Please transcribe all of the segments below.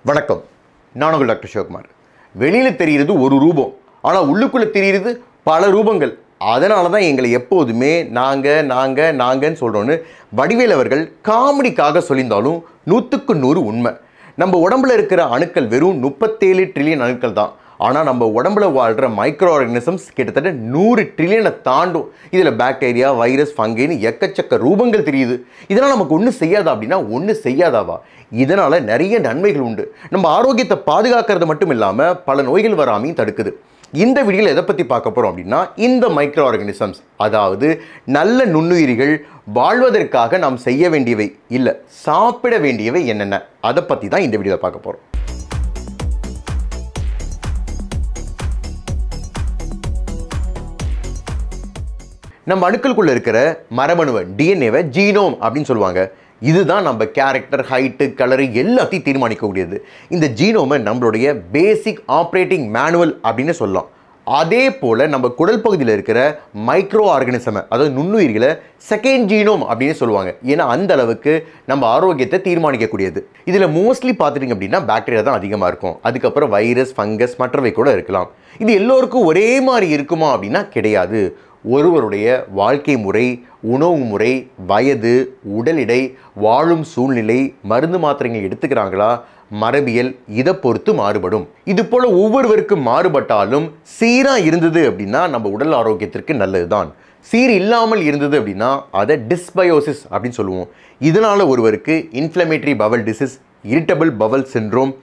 வணக்கம். நான் உங்கள் டாக்டர் சிவகுமார். வெளியில் தெரிகிறது ஒரு ரூபம், ஆனால் உள்ளுக்குள்ளே தெரிகிறது பல ரூபங்கள். அதனால தான் எங்களை எப்போதுமே நாங்கன்னு சொல்கிறோன்னு வடிவேல் அவர்கள் காமெடிக்காக சொல்லியிருந்தாலும் 100க்கு 100 உண்மை. நம்ம உடம்புல இருக்கிற அணுக்கள் வெறும் 37 ட்ரில்லியன் அணுக்கள் தான். ஆனால் நம்ம உடம்புல வாழ்கிற மைக்ரோ ஆர்கானிசம்ஸ் கிட்டத்தட்ட 100 ட்ரில்லியனை தாண்டும். இதில் பாக்டீரியா, வைரஸ், ஃபங்கின்னு எக்கச்சக்க ரூபங்கள் தெரியுது. இதனால் நமக்கு ஒன்றும் செய்யாதா அப்படின்னா ஒன்றும் செய்யாதாவா? இதனால் நிறைய நன்மைகள் உண்டு. நம்ம ஆரோக்கியத்தை பாதுகாக்கிறது மட்டும் இல்லாமல் பல நோய்கள் வராமையும் தடுக்குது. இந்த வீடியோவில் எதை பற்றி பார்க்க போகிறோம் அப்படின்னா, இந்த மைக்ரோ ஆர்கானிசம்ஸ், அதாவது நல்ல நுண்ணுயிரிகள் வாழ்வதற்காக நாம் செய்ய வேண்டியவை இல்லை, சாப்பிட வேண்டியவை என்னென்ன, அதை பற்றி தான் இந்த வீடியோவில் பார்க்க போகிறோம். நம்ம அணுக்களுக்குள்ள இருக்கிற மரபணுவை, டிஎன்ஏவை ஜீனோம் அப்படின்னு சொல்லுவாங்க. இதுதான் நம்ம கேரக்டர், ஹைட்டு, கலரு எல்லாத்தையும் தீர்மானிக்கக்கூடியது. இந்த ஜீனோமை நம்மளுடைய பேசிக் ஆப்ரேட்டிங் மேனுவல் அப்படின்னு சொல்லலாம். அதே போல் நம்ம குடல் பகுதியில் இருக்கிற மைக்ரோ ஆர்கானிசமை, அதாவது நுண்ணுயிர்களை செகண்ட் ஜீனோம் அப்படின்னு சொல்லுவாங்க. ஏன்னா அந்த அளவுக்கு நம்ம ஆரோக்கியத்தை தீர்மானிக்கக்கூடியது. இதில் மோஸ்ட்லி பார்த்துட்டிங்க அப்படின்னா பாக்டீரியா தான் அதிகமாக இருக்கும். அதுக்கப்புறம் வைரஸ், ஃபங்கஸ், மற்றவை கூட இருக்கலாம். இது எல்லோருக்கும் ஒரே மாதிரி இருக்குமா அப்படின்னா கிடையாது. ஒருவருடைய வாழ்க்கை முறை, உணவு முறை, வயது, உடல் எடை, வாழும் சூழ்நிலை, மருந்து மாத்திரைகள் எடுத்துக்கிறாங்களா, மரபியல், இதை பொறுத்து மாறுபடும். இது போல் ஒவ்வொருவருக்கும் மாறுபட்டாலும் சீராக இருந்தது அப்படின்னா நம்ம உடல் ஆரோக்கியத்திற்கு நல்லது தான். சீர் இல்லாமல் இருந்தது அப்படின்னா அதை டிஸ்பயோசிஸ் அப்படின்னு சொல்லுவோம். இதனால் ஒருவருக்கு inflammatory bowel disease, irritable bowel syndrome,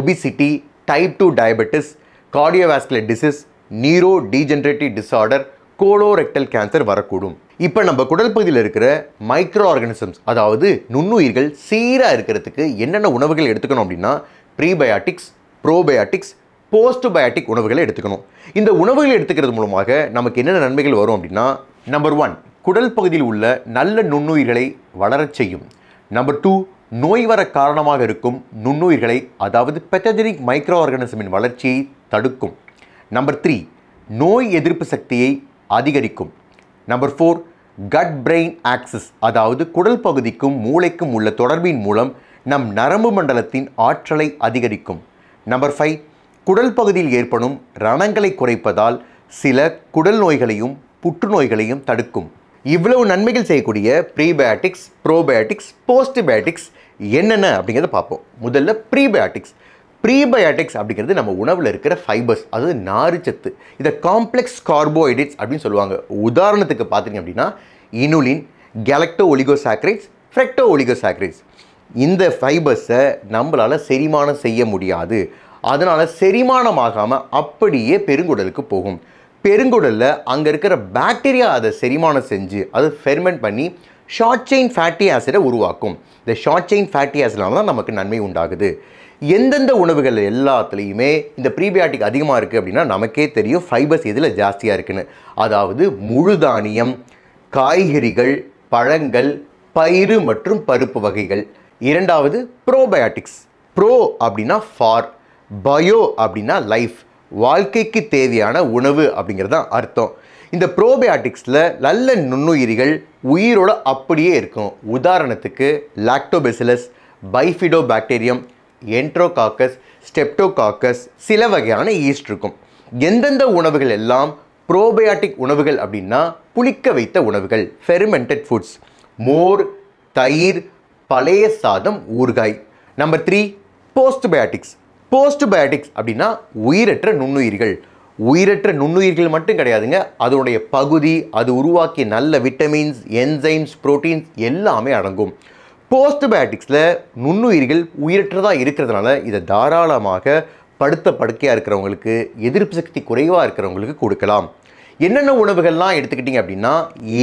obesity, type 2 diabetes, cardiovascular disease, neurodegenerative disorder, colorectal cancer வரக்கூடும். இப்போ நம்ம குடல் பகுதியில் இருக்கிற மைக்ரோ ஆர்கானிசம்ஸ், அதாவது நுண்ணுயிர்கள் சீராக இருக்கிறதுக்கு என்னென்ன உணவுகள் எடுத்துக்கணும் அப்படின்னா, ப்ரீபயாட்டிக்ஸ், ப்ரோபயாட்டிக்ஸ், போஸ்ட்பயாட்டிக் உணவுகளை எடுத்துக்கணும். இந்த உணவுகளை எடுத்துக்கிறது மூலமாக நமக்கு என்னென்ன நன்மைகள் வரும் அப்படின்னா, நம்பர் 1, குடல் பகுதியில் உள்ள நல்ல நுண்ணுயிர்களை வளரச் செய்யும். நம்பர் 2, நோய் வர காரணமாக இருக்கும் நுண்ணுயிர்களை, அதாவது பெத்தஜெனிக் மைக்ரோ ஆர்கானிசமின் வளர்ச்சியை தடுக்கும். நம்பர் 3, நோய் எதிர்ப்பு சக்தியை அதிகரிக்கும். நம்பர் 4, கட் பிரெயின் ஆக்சிஸ், அதாவது குடல் பகுதிக்கும் மூளைக்கும் உள்ள தொடர்பின் மூலம் நம் நரம்பு மண்டலத்தின் ஆற்றலை அதிகரிக்கும். நம்பர் 5, குடல் பகுதியில் ஏற்படும் ரணங்களை குறைப்பதால் சில குடல் நோய்களையும் புற்றுநோய்களையும் தடுக்கும். இவ்வளவு நன்மைகள் செய்யக்கூடிய ப்ரீபயாட்டிக்ஸ், ப்ரோபயாட்டிக்ஸ், போஸ்ட்பயாட்டிக்ஸ் என்னென்ன அப்படிங்கிறத பார்ப்போம். முதல்ல ப்ரீபயாட்டிக்ஸ். ப்ரீபயாட்டிக்ஸ் அப்படிங்கிறது நம்ம உணவில் இருக்கிற ஃபைபர்ஸ், அதாவது நார்ச்சத்து. இதை காம்ப்ளெக்ஸ் கார்போஹைட்ரேட்ஸ் அப்படின்னு சொல்லுவாங்க. உதாரணத்துக்கு பார்த்தீங்க அப்படின்னா இனுலின், கேலக்டோ ஒலிகோசாக்கரைட்ஸ், ஃப்ரெக்டோ ஒலிகோசாக்கரைட்ஸ். இந்த ஃபைபர்ஸை நம்மளால் செரிமானம் செய்ய முடியாது. அதனால் செரிமானமாகாமல் அப்படியே பெருங்குடலுக்கு போகும். பெருங்குடலில் அங்கே இருக்கிற பாக்டீரியா அதை செரிமானம் செஞ்சு அதை ஃபெர்மெண்ட் பண்ணி ஷார்ட் செயின் ஃபேட்டி ஆசிடை உருவாக்கும். இந்த ஷார்ட் செயின் ஃபேட்டி ஆசிட்னால தான் நமக்கு நன்மை உண்டாகுது. எந்தெந்த உணவுகள் எல்லாத்துலேயுமே இந்த ப்ரீபயாட்டிக் அதிகமாக இருக்குது அப்படின்னா நமக்கே தெரியும் ஃபைபர்ஸ் எதில் ஜாஸ்தியாக இருக்குன்னு. அதாவது முழு தானியம், காய்கறிகள், பழங்கள், பயிறு மற்றும் பருப்பு வகைகள். இரண்டாவது ப்ரோபயாட்டிக்ஸ். ப்ரோ அப்படின்னா ஃபார், பயோ அப்படின்னா லைஃப், வாழ்க்கைக்கு தேவையான உணவு அப்படிங்கிறது தான் அர்த்தம். இந்த ப்ரோபயாட்டிக்ஸில் நல்ல நுண்ணுயிரிகள் உயிரோட அப்படியே இருக்கும். உதாரணத்துக்கு லாக்டோபெசிலஸ், பைஃபிடோபாக்டீரியம், என்ட்ரோகாக்கஸ், ஸ்டெப்டோகாக்கஸ், சில வகையான ஈஸ்ட் இருக்கும். எந்தெந்த உணவுகள் எல்லாம் ப்ரோபயாட்டிக் உணவுகள் அப்படின்னா புளிக்க வைத்த உணவுகள், ஃபெர்மெண்டட் ஃபுட்ஸ், மோர், தயிர், பழைய சாதம், ஊறுகாய். நம்பர் 3, போஸ்ட்பயாட்டிக்ஸ். போஸ்ட்பயாட்டிக்ஸ் அப்படின்னா உயிரற்ற நுண்ணுயிர்கள். உயிரற்ற நுண்ணுயிர்கள் மட்டும் கிடையாதுங்க, அதனுடைய பகுதி, அது உருவாக்கிய நல்ல விட்டமின்ஸ், என்சைம்ஸ், புரோட்டீன்ஸ் எல்லாமே அடங்கும். போஸ்ட்பயாட்டிக்ஸில் நுண்ணுயிர்கள் உயிரற்றதாக இருக்கிறதுனால இதை தாராளமாக படுத்த படுக்கையாக இருக்கிறவங்களுக்கு, எதிர்ப்பு சக்தி குறைவாக இருக்கிறவங்களுக்கு கொடுக்கலாம். என்னென்ன உணவுகள்லாம் எடுத்துக்கிட்டிங்க அப்படின்னா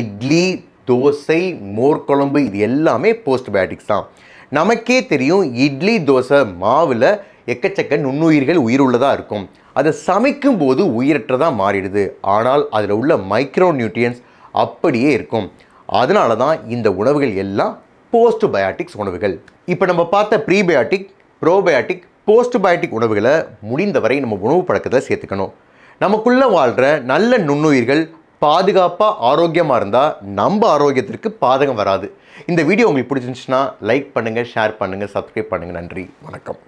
இட்லி, தோசை, மோர் குழம்பு, இது எல்லாமே போஸ்ட்பயாட்டிக்ஸ் தான். நமக்கே தெரியும் இட்லி தோசை மாவில் எக்கச்சக்க நுண்ணுயிர்கள் உயிருள்ளதாக இருக்கும். அதை சமைக்கும் போது உயிரற்றதாக மாறிடுது. ஆனால் அதில் உள்ள மைக்ரோ நியூட்ரியன்ஸ் அப்படியே இருக்கும். அதனால தான் இந்த உணவுகள் எல்லாம் போஸ்ட்பயாட்டிக்ஸ் உணவுகள். இப்போ நம்ம பார்த்த ப்ரீபயாட்டிக், ப்ரோபயாட்டிக், போஸ்ட்பயாட்டிக் உணவுகளை முடிந்தவரை நம்ம உணவு பழக்கத்தில் சேர்த்துக்கணும். நமக்குள்ளே வாழ்கிற நல்ல நுண்ணுயிர்கள் பாதுகாப்பாக ஆரோக்கியமாக இருந்தால் நம்ம ஆரோக்கியத்திற்கு பாதகம் வராது. இந்த வீடியோ உங்களுக்கு பிடிச்சிருந்துச்சுன்னா லைக் பண்ணுங்கள், ஷேர் பண்ணுங்கள், சப்ஸ்கிரைப் பண்ணுங்கள். நன்றி, வணக்கம்.